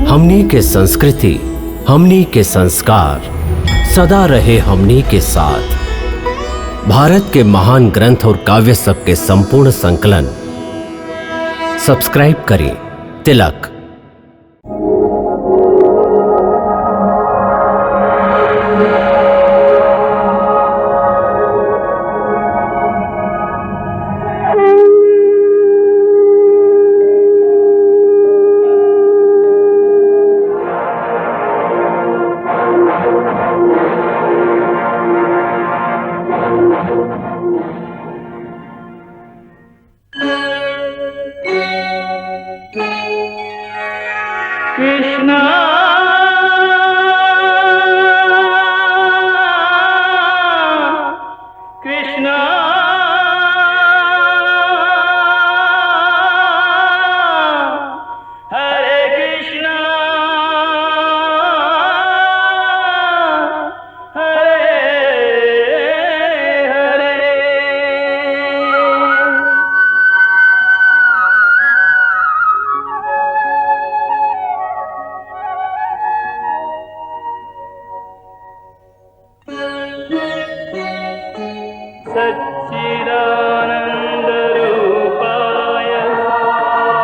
हमनी के संस्कृति, हमनी के संस्कार सदा रहे हमनी के साथ। भारत के महान ग्रंथ और काव्य सब के संपूर्ण संकलन सब्सक्राइब करें तिलक। कृष्णा कृष्णा हरे कृष्णा हरे हरे। सच्चिदानन्दरूपाय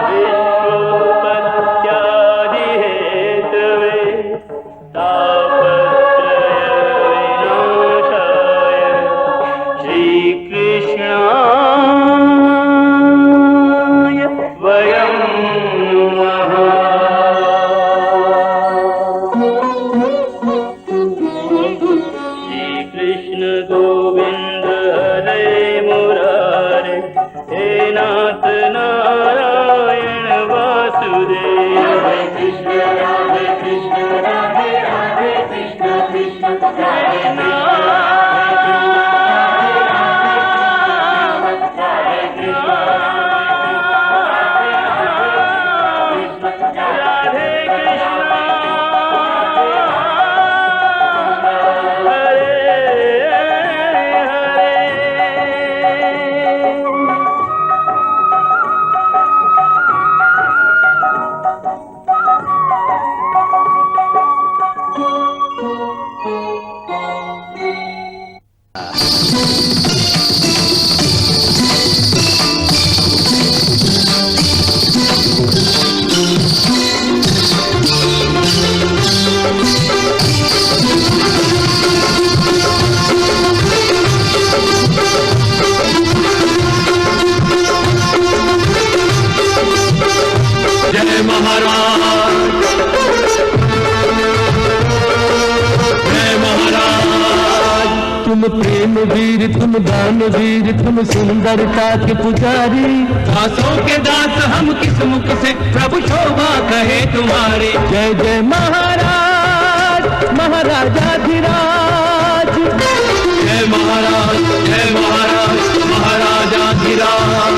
विश्वोत्पत्त्यादिहेतवे तापत्रयविनाशाय श्रीकृष्णाय वयं नमः। श्रीकृष्ण गोविंद हरे मुरारे, हे नाथ नारायण वासुदेव। हरे कृष्ण राधे कृष्ण राधे राधे कृष्ण कृष्ण कृष्ण जय महाराज, जय महाराज। तुम प्रेम वीर, तुम दान वीर, तुम सुंदरता के पुजारी। दासों के दास हम किस मुख से प्रभु शोभा कहे तुम्हारी। जय जय महाराज, महाराजाधिराज। जय महाराज, जय महाराज, महाराजाधिराज।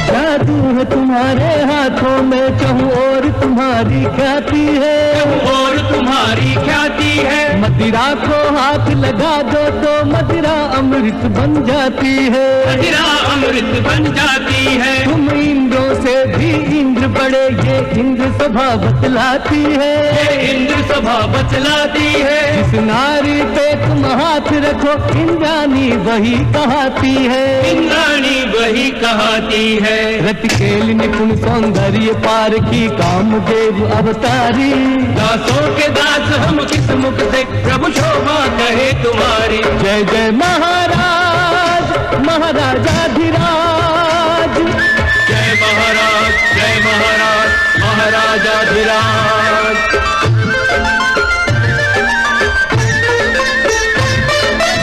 जादू है तुम्हारे हाथों में, कहूँ और तुम्हारी ख्याति है। और तुम्हारी ख्याति है। मदिरा को हाथ लगा दो तो मदिरा अमृत बन जाती है। मदिरा अमृत बन जाती है। तुम इंद्रों से भी इंद्र बड़े, ये इंद्र सभा बतलाती है। ये इंद्र सभा बतलाती है। जिस नारी पे तुम हाथ रखो, इंद्राणी वही कहाती है। इंद्राणी वही कहाती है। रति खेल निपुण सौंदर्य पार की कामदेव अवतारी। दासों के दास हम किस मुख से प्रभु शोभा कहे तुम्हारी। जय जय महाराज, महाराजाधिराज। जय महाराज, जय महाराज, महाराजाधिराज।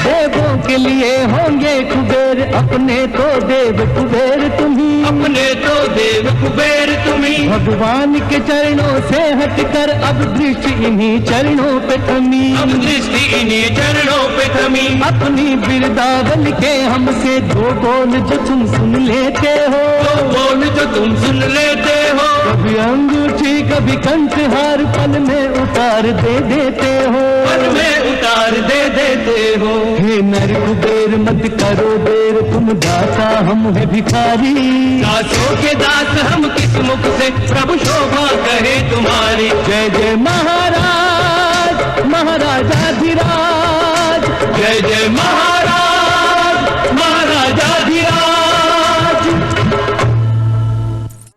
देवों के लिए होंगे कुबेर, अपने तो देव कुबेर तुम्ही। अपने तो देव कुबेर तुम्ही। भगवान के चरणों से हटकर अब दृष्टि इन्हीं चरणों पे थमी। अब दृष्टि इन्हीं चरणों पे थमी। अपनी बिरदावन के हमसे दो बोल जो तुम सुन लेते हो। तो बोल जो तुम सुन लेते हो। कभी अंगूठी कभी कंठहार पल में उतार दे देते हो, पल में उतार दे देते हो। हे नर कुबेर मत करो देर, तुम दाता हम है भिखारी। दासों के दास हम किस मुख से प्रभु शोभा कहे तुम्हारी। जय जय महाराज महाराजाधिराज, जय जय महाराज महाराजाधिराज।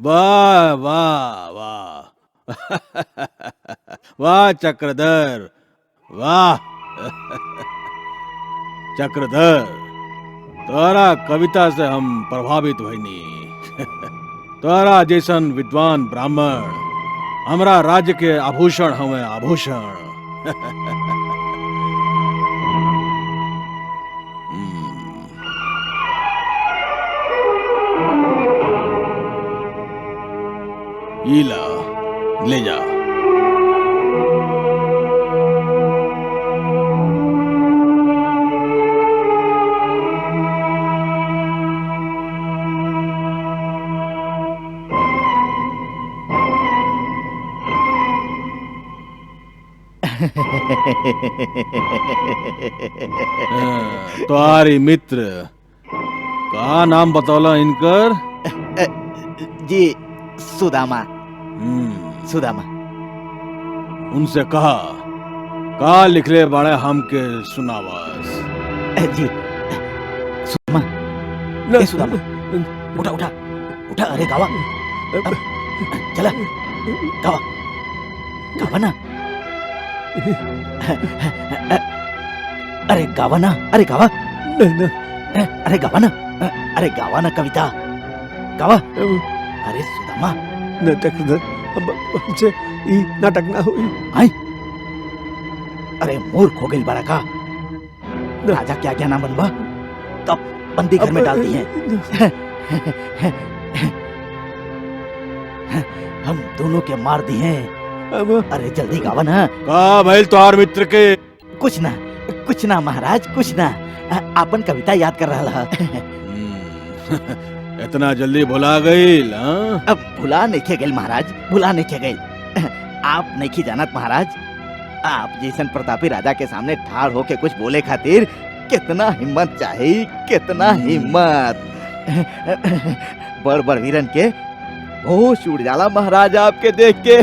वाह वाह वाह वाह चक्रधर वाह चक्रधर, तोरा कविता से हम प्रभावित भइनी। तोरा जैसन विद्वान ब्राह्मण हमरा राज्य के आभूषण हमें आभूषण। ईला ले जा। तुम्हारी मित्र का नाम बतौला इनकर? जी सुदामा। सुदामा। उनसे कहा का लिखले बाड़े हमके सुनावास। जी सुदामा। ए सुदामा, उठा उठा उठा। अरे गावा, चला गावा गावा ना। अरे गावा ना, अरे गावा। अरे गावा ना, अरे गावा ना कविता गावा। अरे सुदामा नाटक हमसे ई नाटक ना हुई। आई अरे मूर्ख हो गई बड़ा का। राजा क्या क्या ना बनवा, तब बंदी घर में डाल दी है। हम दोनों के मार दिए हैं। अरे जल्दी गावा ना। का भइल तोहार मित्र के? कुछ ना महाराज, कुछ ना। आपन कविता याद कर रहा है। इतना जल्दी भुला गई? अब भुला नहीं गई महाराज, भुला नहीं गई। आप नहीं जानत महाराज, आप जैसन प्रतापी राजा के सामने ठाड़ होके कुछ बोले खातिर कितना हिम्मत चाहिए, कितना हिम्मत। बड़ बड़ वीरन के होश उड़ जाला महाराज आपके देख के।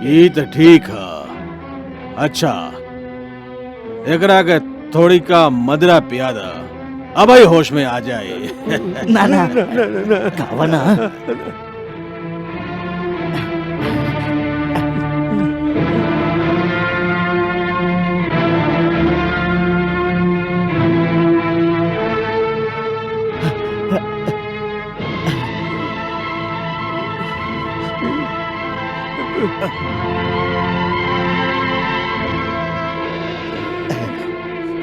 ये तो ठीक है। अच्छा एकरा के थोड़ी का मदरा पियादा, अब ही होश में आ जाए। ना ना गावा ना।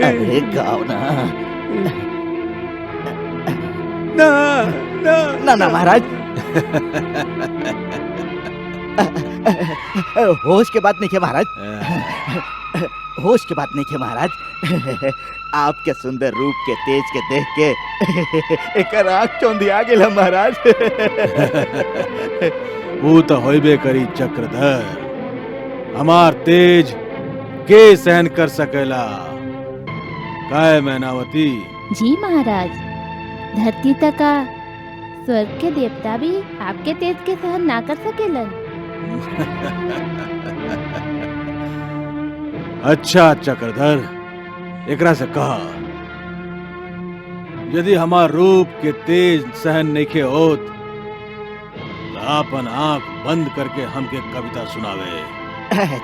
अरे गाओ ना। ना ना ना ना महाराज। होश के बात नहीं है महाराज, होश के बात नहीं है महाराज। आपके सुंदर रूप के तेज के देख के एक आँख चौंधिया गेल महाराज। वो तो होइबे करी चक्रधर, हमार तेज के सहन कर सकेला। काय मैनावती? जी महाराज, धरती तका स्वर्ग के देवता भी आपके तेज के सहन ना कर सकेलन। अच्छा चक्रधर, एकरा से कहा यदि हमार रूप के तेज सहन नहीं के होत, अपन आंख बंद करके हमके कविता सुनावे।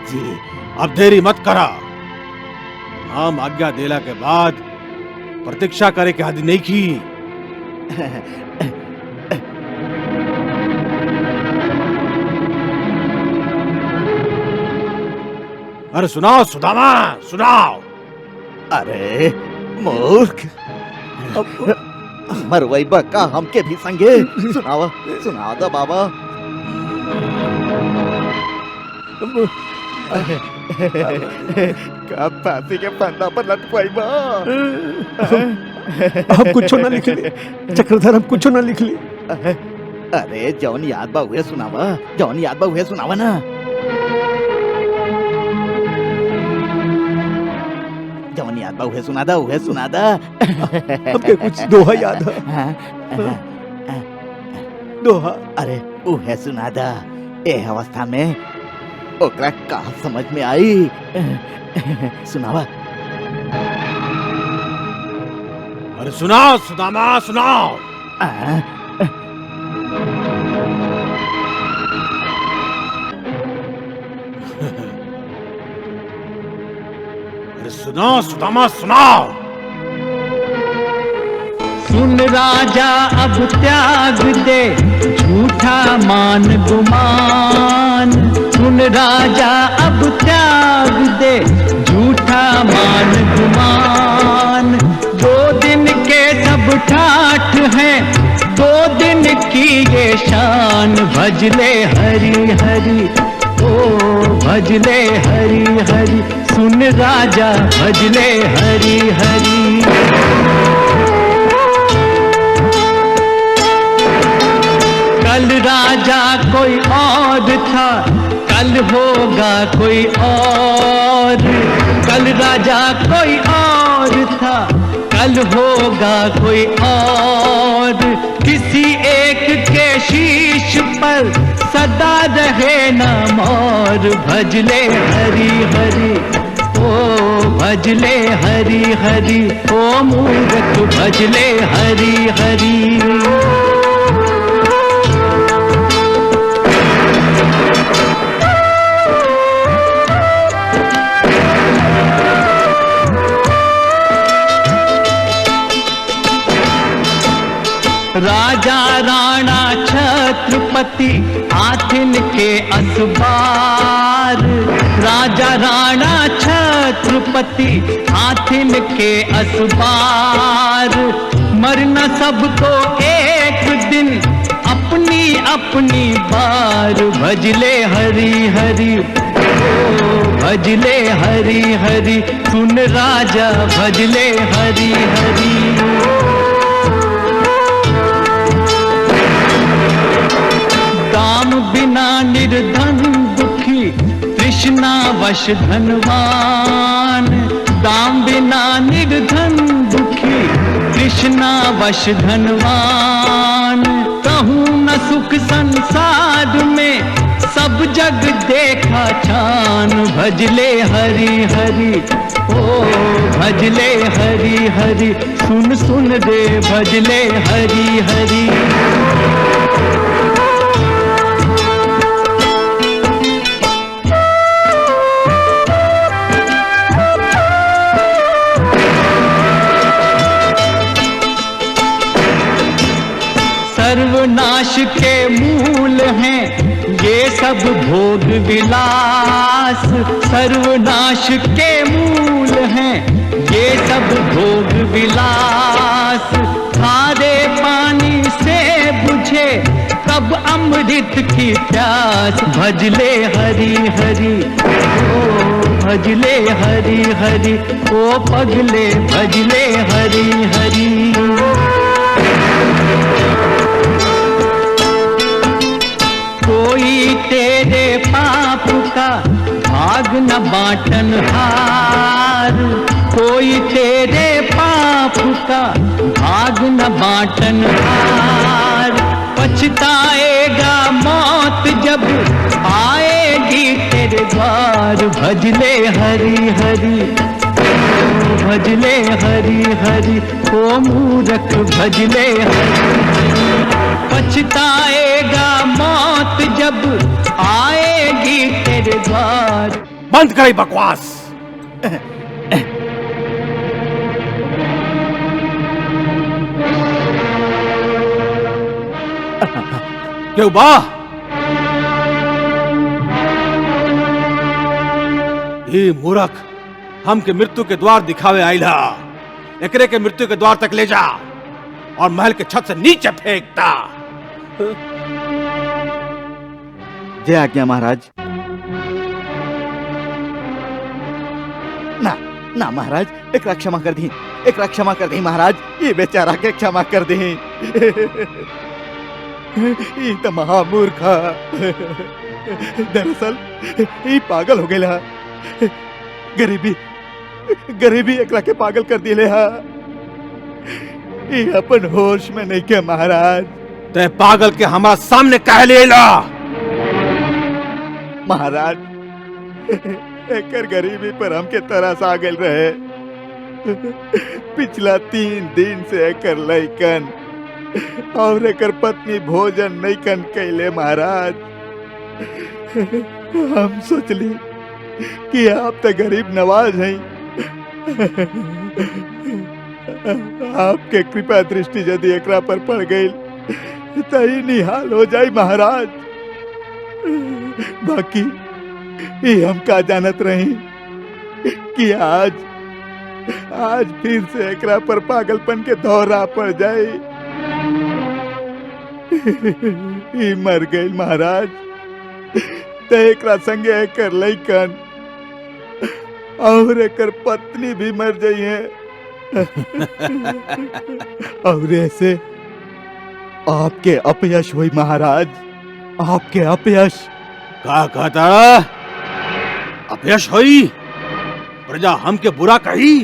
जी अब देरी मत करा। हम आज्ञा देला के बाद प्रतीक्षा करे के आदि नहीं की। अरे सुनाओ सुदामा, सुनाओ। अरे मूर्ख, मरवई बक्का हमके भी संगे सुनावा, सुना दो बाबा। कब फांसी के फंदा पर लटकाई बा। हम कुछ ना लिख ली चक्रधर, हम कुछ ना लिख ली। अरे जौन याद बा उहे सुनावा, जौन याद बा उहे सुनावा ना। जौन याद बा उहे सुना दा, उहे सुना दा। हमके कुछ दोहा याद है। दोहा अरे उहे सुना दा। ए अवस्था में ओकरा का समझ में आई? सुनावा। अरे सुनाओ सुदामा सुनाओ। अरे सुनाओ सुदामा सुनाओ। सुन राजा अब त्याग दे झूठा मान गुमान। सुन राजा अब त्याग दे झूठा मान गुमान। 2 दिन के सब ठाठ हैं, 2 दिन की ये शान। भजले हरि हरि ओ भजले हरि हरि। सुन राजा भजले हरि हरि। कल राजा कोई और था, कल होगा कोई और। कल राजा कोई और था, कल होगा कोई और। किसी एक के शीश पर सदा रहे नाम और। भजले हरि हरि ओ भजले हरि हरि। ओ मूर्ख भजले हरि हरि। राजा राणा छत्रपति हाथिन के असबार। राजा राणा छत्रपति हाथिन के असबार। मरना सबको एक दिन अपनी अपनी बार। भजले हरि हरि ओ भजले हरि हरि। सुन राजा भजले हरि हरि। काम बिना निर्धन दुखी, तृष्णा वश धनवान। दाम बिना निर्धन दुखी, तृष्णा वश धनवान। कहूँ न सुख संसार में, सब जग देखा छान। भजले हरि हरि ओ भजले हरि हरि। सुन सुन रे भजले हरि हरि। सर्वनाश के मूल हैं ये सब भोग विलास। सर्वनाश के मूल हैं ये सब भोग विलास। खारे पानी से बुझे कब अमृत की प्यास। भजले हरि हरि ओ भजले हरि हरि। ओ पगले भजले हरि हरि। कोई तेरे पाप का भाग न बांटन हार। कोई तेरे पाप का भाग न बांटन हार। पछताएगा मौत जब आएगी तेरे द्वार। भजले हरि हरि ओ भजले हरि हरि। ओ मूर्ख भजले हरि। पछताएगा मौत जब आएगी तेरे द्वार। बंद करी बकवास। क्यों बा? ये मूर्ख हमके मृत्यु के द्वार दिखावे आइला। एकरे के मृत्यु के द्वार तक ले जा और महल के छत से नीचे फेंकता। जय आज्ञा महाराज। ना ना महाराज, एकरा क्षमा कर दी, एकरा क्षमा कर दी महाराज। ये बेचारा के क्षमा कर दी। ई तो महामूर्ख दरअसल ई पागल हो गया। गरीबी एकला के पागल कर दिले हा। ई अपन होश में नहीं के महाराज। ते पागल के हमारा सामने कह लेला। महाराज एकर गरीबी पर हमके तरस आ गल रहे। पिछला 3 दिन से एकर लइकन और एकर पत्नी भोजन नहीं कन कैले महाराज। हम सोचली कि आप तो गरीब नवाज हैं, आपके कृपा दृष्टि यदि एकरा पर पड़ गई तो ही निहाल हो जाए महाराज। बाकी ये हम का जानत रही कि आज फिर से एकरा पर पागलपन के दौरा पड़ जाए। ये मर गई महाराज तो एकरा संगे एकर लइकन और एकर पत्नी भी मर गई है। और ऐसे आपके अपयश हुई महाराज, आपके अपयश। का कहता अपयश होई? प्रजा हमके बुरा कही।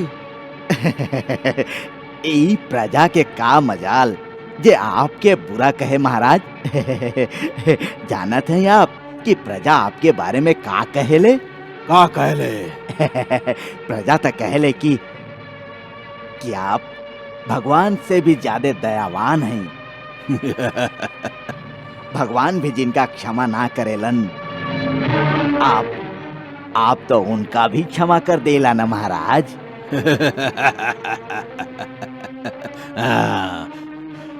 ई प्रजा के का मजाल जे आपके बुरा कहे महाराज। जानत हैं आप कि प्रजा आपके बारे में का कहेले? का कहले? प्रजा तो कहले कि आप भगवान से भी ज्यादा दयावान हैं। भगवान भी जिनका क्षमा ना करेलन, आप तो उनका भी क्षमा कर देला ना महाराज।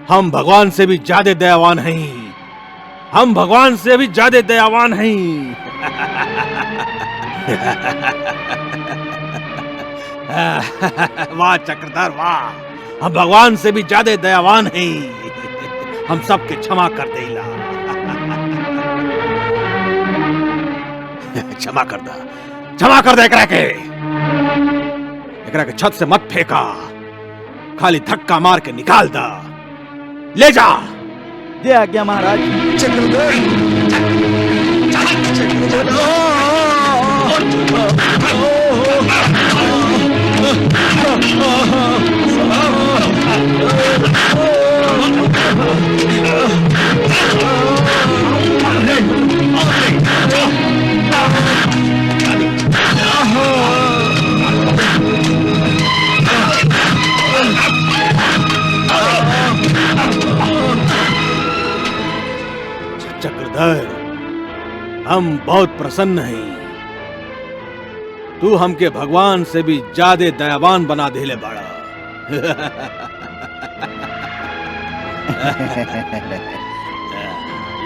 हम भगवान से भी ज्यादा दयावान हैं। हम भगवान से भी ज्यादा दयावान हैं। वाह चक्रधर वाह, हम भगवान से भी ज्यादा दयावान हैं। हम सबके क्षमा कर देला। क्षमा कर दे एकरा के छत से मत फेंका, खाली धक्का मार के निकाल दा। ले जा। दे आज्ञा महाराज। चक्रधर, हम बहुत प्रसन्न हैं। तू हमके भगवान से भी ज्यादा दयावान बना देले बड़ा।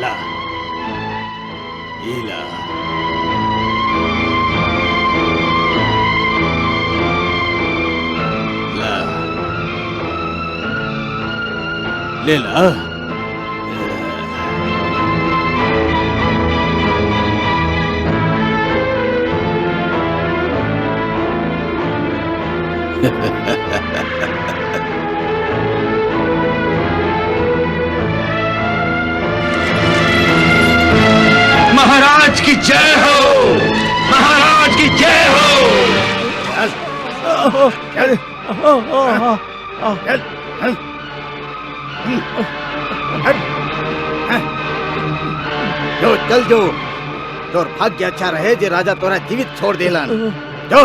ला, ये ला। ला, ले ला। महाराज की जय हो, महाराज की जय हो। जो चल जो तोर भाग्य अच्छा रहे जे राजा तोरा जीवित छोड़ देलन। जो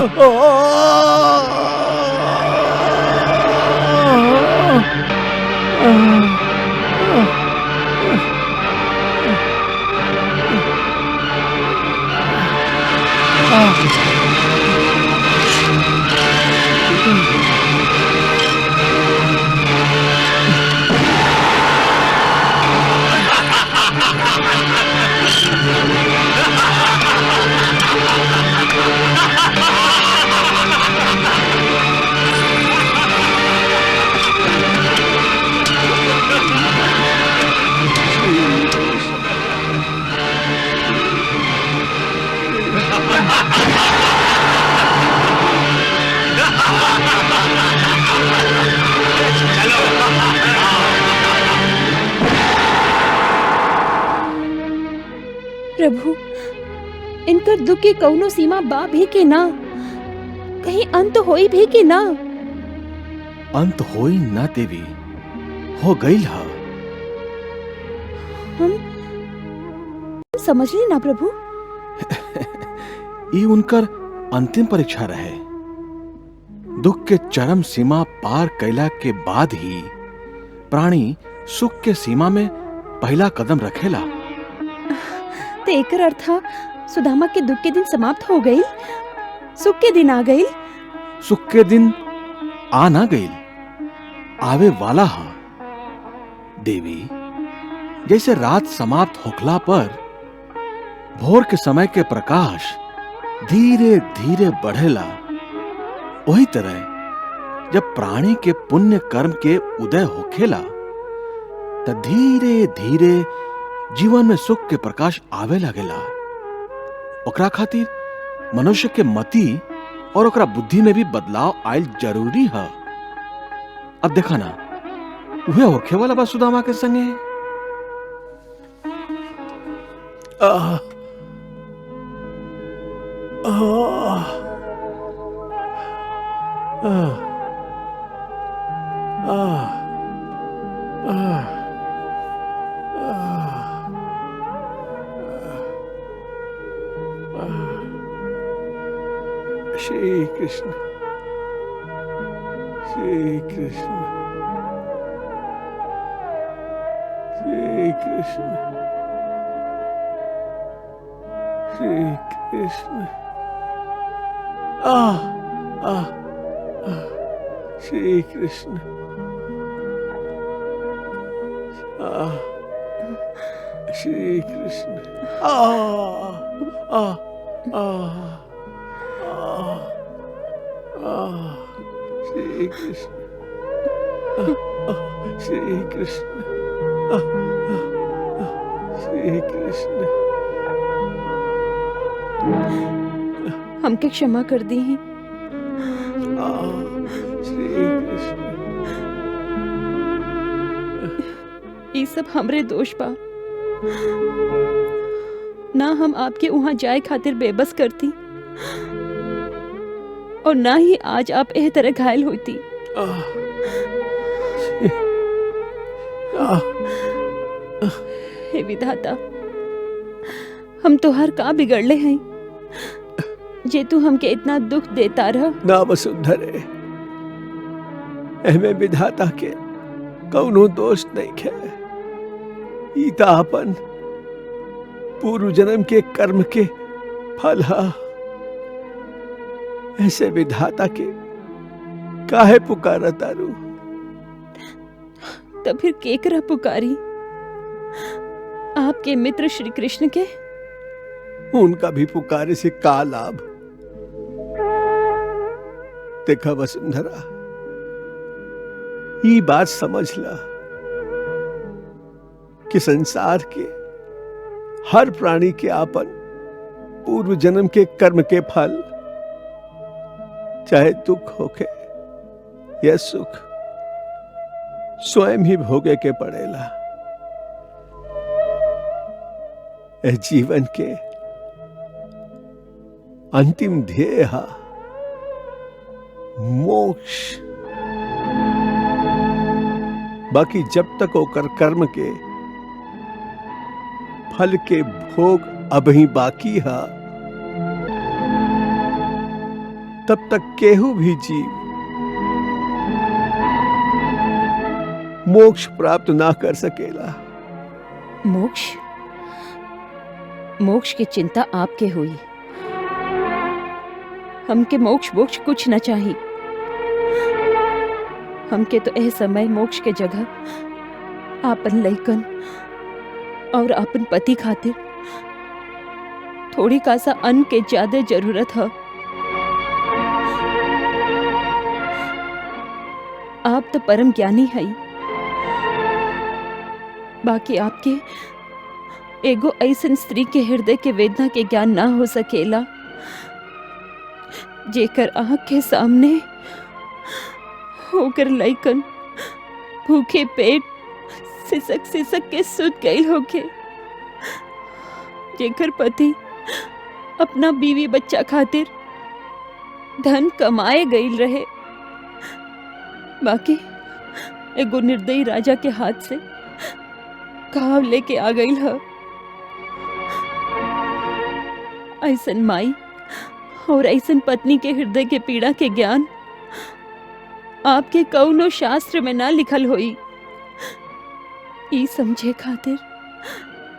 प्रभु, इनकर दुख की कौनो सीमा बा भी के ना, कहीं अंत होई भी के ना। अंत होई ना देवी, हो गईल हा। हम समझ ली ना प्रभु। ये उनकर अंतिम परीक्षा रहे। दुख के चरम सीमा पार कैला के बाद ही प्राणी सुख के सीमा में पहला कदम रखेला। तो एकर अर्थ सुदामा के दुख के दिन समाप्त हो गई, सुख के दिन आ गई। सुख के दिन आ ना गईल, आवे वाला हा। देवी, जैसे रात समाप्त होखला पर भोर के समय के प्रकाश धीरे धीरे बढ़ेला, वही तरह जब प्राणी के पुण्य कर्म के उदय होखेला त धीरे धीरे जीवन में सुख के प्रकाश आवे लगेला। ओकरा खातिर मनुष्य के मति और ओकरा बुद्धि में भी बदलाव आयल जरूरी है। अब देखा ना, वह होखे वाला बा सुदामा के संगे। आह, आह, आह, आह, आह, श्री कृष्ण, श्री कृष्ण, श्री कृष्ण, श्री कृष्ण। आह, आह, आह, श्री कृष्ण। आह, श्री कृष्ण। आह, आह, आह, श्री कृष्ण, श्री कृष्ण, श्री कृष्ण। हमके क्षमा कर दी है। श्री कृष्ण। ये सब हमरे दोष बा। ना हम आपके वहां जाए खातिर बेबस करती, और ना ही आज आप एह तरह घायल होती। हे विधाता, हम तो हर का बिगड़ले हैं जे तू हमके इतना दुख देता रह। ना वसुंधरे, एमे विधाता के कौनो दोष नहीं है। ई त अपन पूर्व जन्म के कर्म के फल हा। ऐसे विधाता के काहे पुकारा तारू? तब फिर केकरा पुकारी? आपके मित्र श्री कृष्ण के? उनका भी पुकारे से का लाभ? देखा वसुंधरा, ये बात समझ ला कि संसार के हर प्राणी के आपन पूर्व जन्म के कर्म के फल, चाहे दुख होके या सुख, स्वयं ही भोगे के पड़ेला। जीवन के अंतिम ध्येय हा मोक्ष। बाकी जब तक ओकर कर्म के फल के भोग अब ही बाकी हा, तब तक केहू भी जीव मोक्ष प्राप्त ना कर सकेला। मोक्ष? मोक्ष की चिंता आपके हुई। हमके मोक्ष मोक्ष कुछ न चाहिए। हमके तो यह समय मोक्ष के जगह आपन लइकन और आपन पति खातिर थोड़ी का सा अन्न के ज्यादा जरूरत है। आप तो परम ज्ञानी है, बाकी आपके एगो ऐसन स्त्री के हृदय के वेदना के ज्ञान ना हो सकेला जेकर आँख के सामने होकर लइकन भूखे पेट सिसक सिसक के सुत गई होके। जेकर पति अपना बीवी बच्चा खातिर धन कमाए गईल रहे, बाकी एगो निर्दयी राजा के हाथ से घाव लेके आ गईल ह। ऐसन माई और ऐसन पत्नी के हृदय के पीड़ा के ज्ञान आपके कौनो शास्त्र में ना लिखल होई। ई समझे खातिर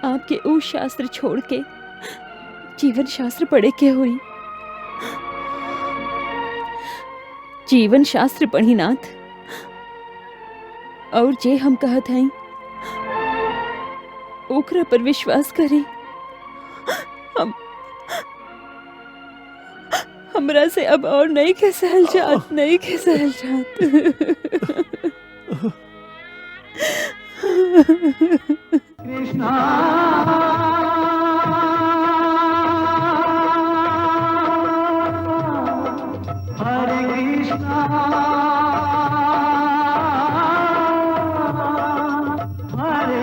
आपके ऊ शास्त्र छोड़ के जीवन शास्त्र पढ़े के होई। जीवन शास्त्र पढ़ी नाथ, और जे हम कहत हई ओकरा पर विश्वास करी। हमरा से अब और नहीं के सहल जात, नहीं के सहल जात। कृष्णा हरे कृष्णा हरे